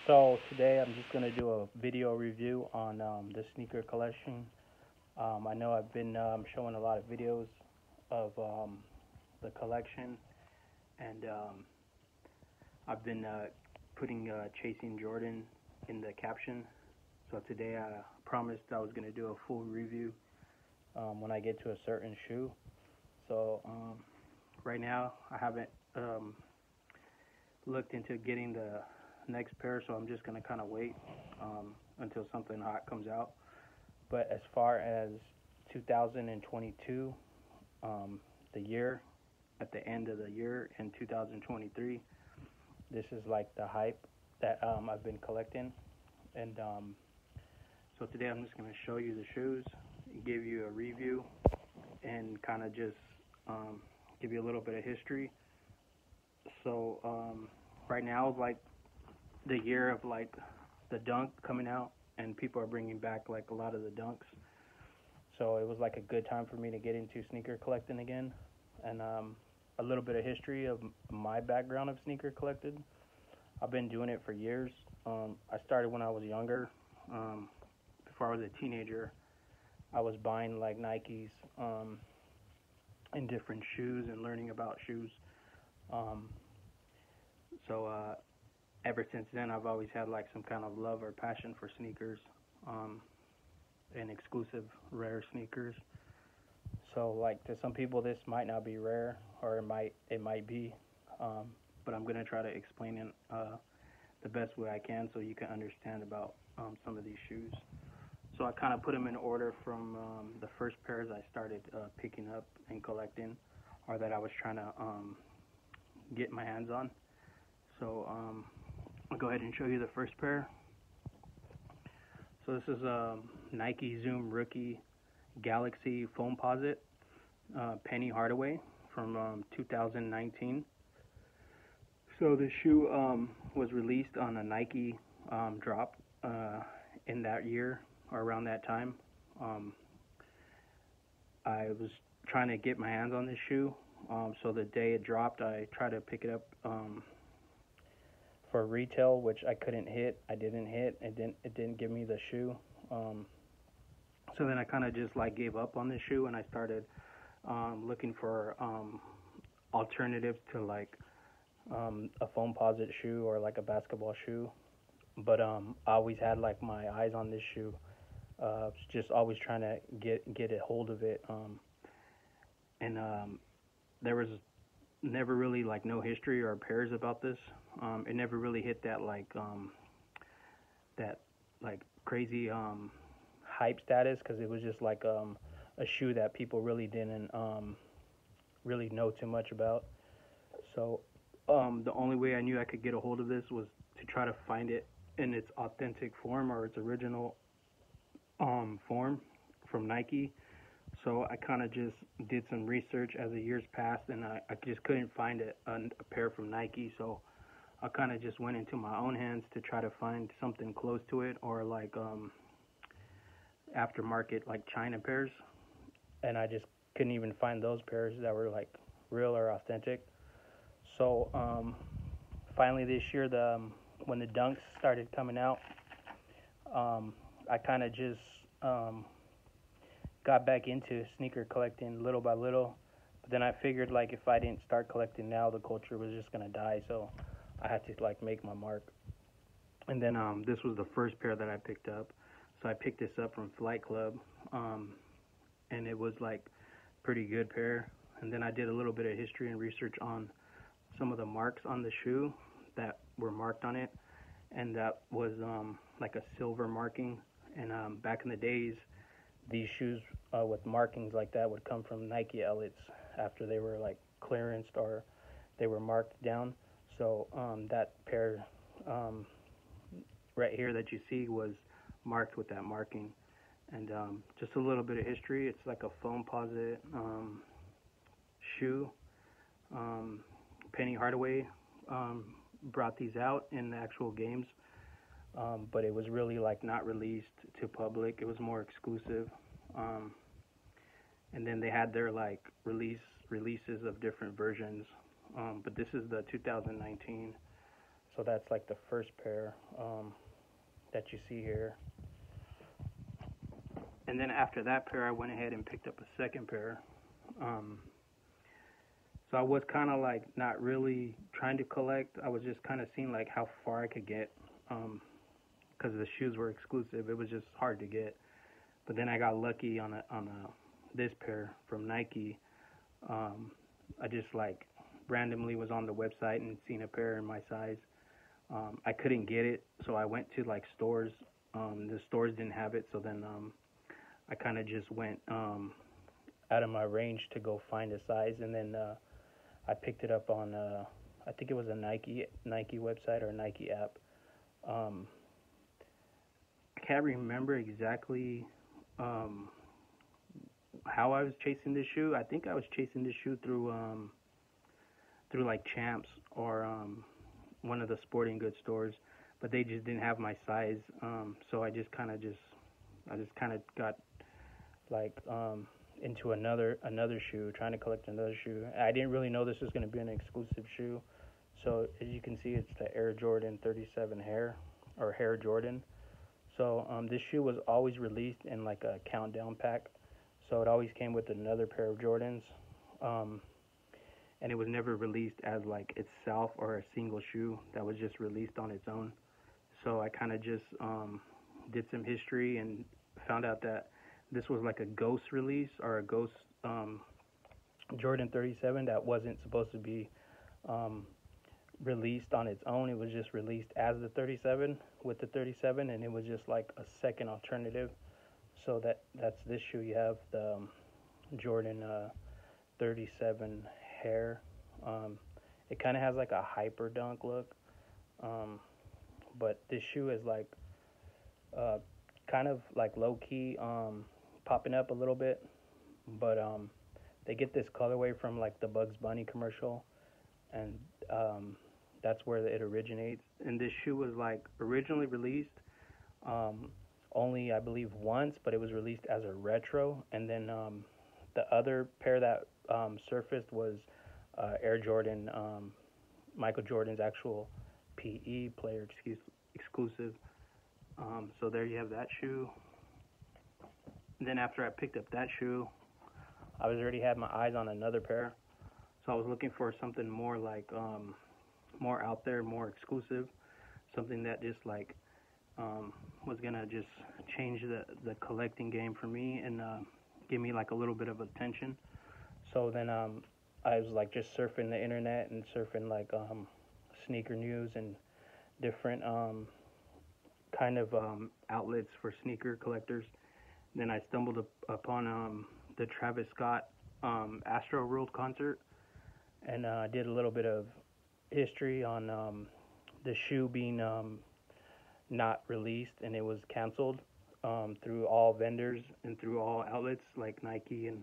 So today I'm just gonna do a video review on the sneaker collection. I know I've been showing a lot of videos of the collection, and I've been putting Chasing Jordan in the caption. So today I promised I was gonna do a full review when I get to a certain shoe. So right now I haven't looked into getting the next pair, so I'm just gonna kind of wait until something hot comes out. But as far as 2022, the year, at the end of the year in 2023, this is like the hype that I've been collecting. And so today I'm just gonna show you the shoes, give you a review, and kind of just give you a little bit of history. So right now, like the year of like the dunk coming out, and people are bringing back like a lot of the dunks. So it was like a good time for me to get into sneaker collecting again, and a little bit of history of my background of sneaker collecting. I've been doing it for years. I started when I was younger. Before I was a teenager, I was buying like Nikes and different shoes and learning about shoes. Um, so ever since then, I've always had like some kind of love or passion for sneakers, um, and exclusive, rare sneakers. So like to some people, this might not be rare, or it might be, um, but I'm gonna try to explain it the best way I can so you can understand about some of these shoes. So I kind of put them in order from the first pairs I started picking up and collecting, or that I was trying to get my hands on. So I'll go ahead and show you the first pair. So this is a Nike Zoom Rookie Galaxy Foamposite Penny Hardaway from 2019. So the shoe was released on a Nike drop in that year or around that time. Um, I was trying to get my hands on this shoe. So the day it dropped, I tried to pick it up for retail, which I couldn't hit. I didn't hit. It didn't give me the shoe. Um, so then I kind of just like gave up on this shoe, and I started looking for alternatives to like a Foamposite shoe or like a basketball shoe. But I always had like my eyes on this shoe. Just always trying to get a hold of it. And there was never really like no history or pairs about this. It never really hit that like crazy hype status, because it was just like a shoe that people really didn't really know too much about. So the only way I knew I could get a hold of this was to try to find it in its authentic form, or its original form from Nike. So I kind of just did some research as the years passed, and I just couldn't find a pair from Nike. So I kind of just went into my own hands to try to find something close to it, or like aftermarket like China pairs, and I just couldn't even find those pairs that were like real or authentic. So finally this year, when the dunks started coming out, I kind of just got back into sneaker collecting little by little. But then I figured like if I didn't start collecting now, the culture was just gonna die. So I had to like make my mark. And then this was the first pair that I picked up. So I picked this up from Flight Club, and it was like pretty good pair. And then I did a little bit of history and research on some of the marks on the shoe that were marked on it, and that was like a silver marking. And back in the days, these shoes with markings like that would come from Nike Elites after they were like clearanced or they were marked down. So that pair right here that you see was marked with that marking. And just a little bit of history. It's like a Foamposite shoe. Penny Hardaway brought these out in the actual games, but it was really like not released to public. It was more exclusive. And then they had their like releases of different versions. But this is the 2019. So that's like the first pair that you see here. And then after that pair, I went ahead and picked up a second pair. So I was kind of like not really trying to collect. I was just kind of seeing like how far I could get, because the shoes were exclusive. It was just hard to get. But then I got lucky on this pair from Nike. I just like randomly was on the website and seen a pair in my size. I couldn't get it, so I went to like stores. The stores didn't have it, so then I kind of just went out of my range to go find a size, and then I picked it up on I think it was a Nike website or a Nike app. I can't remember exactly how I was chasing this shoe. I think I was chasing this shoe through like Champs or one of the sporting goods stores, but they just didn't have my size. So I just kind of got like into another shoe, trying to collect another shoe. I didn't really know this was going to be an exclusive shoe. So as you can see, it's the Air Jordan 37 Hare, or Hare Jordan. So this shoe was always released in like a countdown pack. So it always came with another pair of Jordans. And it was never released as like itself or a single shoe that was just released on its own. So I kind of just did some history and found out that this was like a ghost release, or a ghost Jordan 37 that wasn't supposed to be released on its own. It was just released as the 37 with the 37, and it was just like a second alternative. So that's this shoe. You have the Jordan 37 Hare. It kind of has like a hyper dunk look, but this shoe is like kind of like low key popping up a little bit. But they get this colorway from like the Bugs Bunny commercial, and that's where it originates. And this shoe was like originally released only, I believe, once, but it was released as a retro. And then the other pair that surfaced was Air Jordan, Michael Jordan's actual PE player exclusive. So there you have that shoe. And then after I picked up that shoe, I was already had my eyes on another pair. So I was looking for something more like more out there, more exclusive, something that just like was gonna just change the collecting game for me and give me like a little bit of attention. So then I was like just surfing the internet and surfing like sneaker news and different kind of outlets for sneaker collectors. Then I stumbled upon the Travis Scott Astroworld concert, and I did a little bit of history on the shoe being not released, and it was canceled through all vendors and through all outlets like Nike and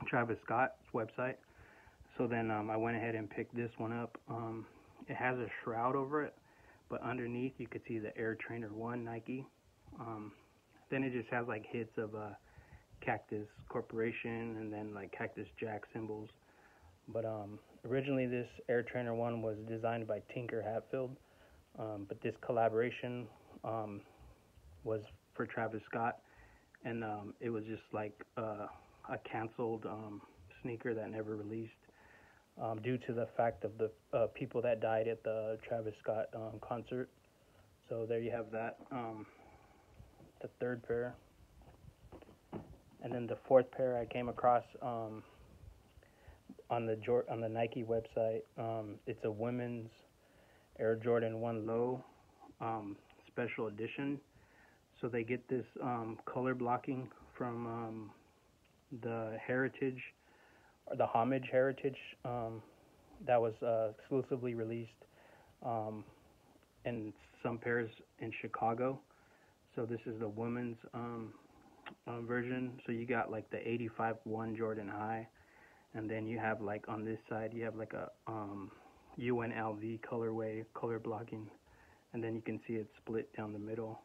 Travis Scott's website. So then I went ahead and picked this one up. It has a shroud over it, but underneath you could see the Air Trainer 1 Nike. Then it just has like hits of Cactus Corporation and then like Cactus Jack symbols. But originally this Air Trainer 1 was designed by Tinker Hatfield, but this collaboration was for Travis Scott, and it was just like a canceled sneaker that never released due to the fact of the people that died at the Travis Scott concert. So there you have that, the third pair. And then the fourth pair I came across on the Nike website. It's a women's Air Jordan 1 Low special edition. So they get this color blocking from the Heritage, or the Homage Heritage, that was exclusively released in some pairs in Chicago. So this is the women's version. So you got like the 85 1 Jordan High, and then you have like on this side you have like a UNLV colorway, color blocking, and then you can see it split down the middle.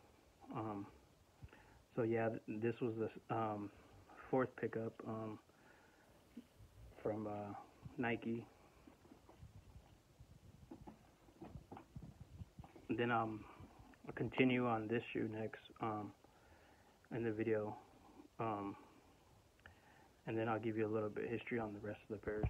So yeah, this was the fourth pickup from Nike. And then I'll continue on this shoe next in the video, and then I'll give you a little bit of history on the rest of the pairs.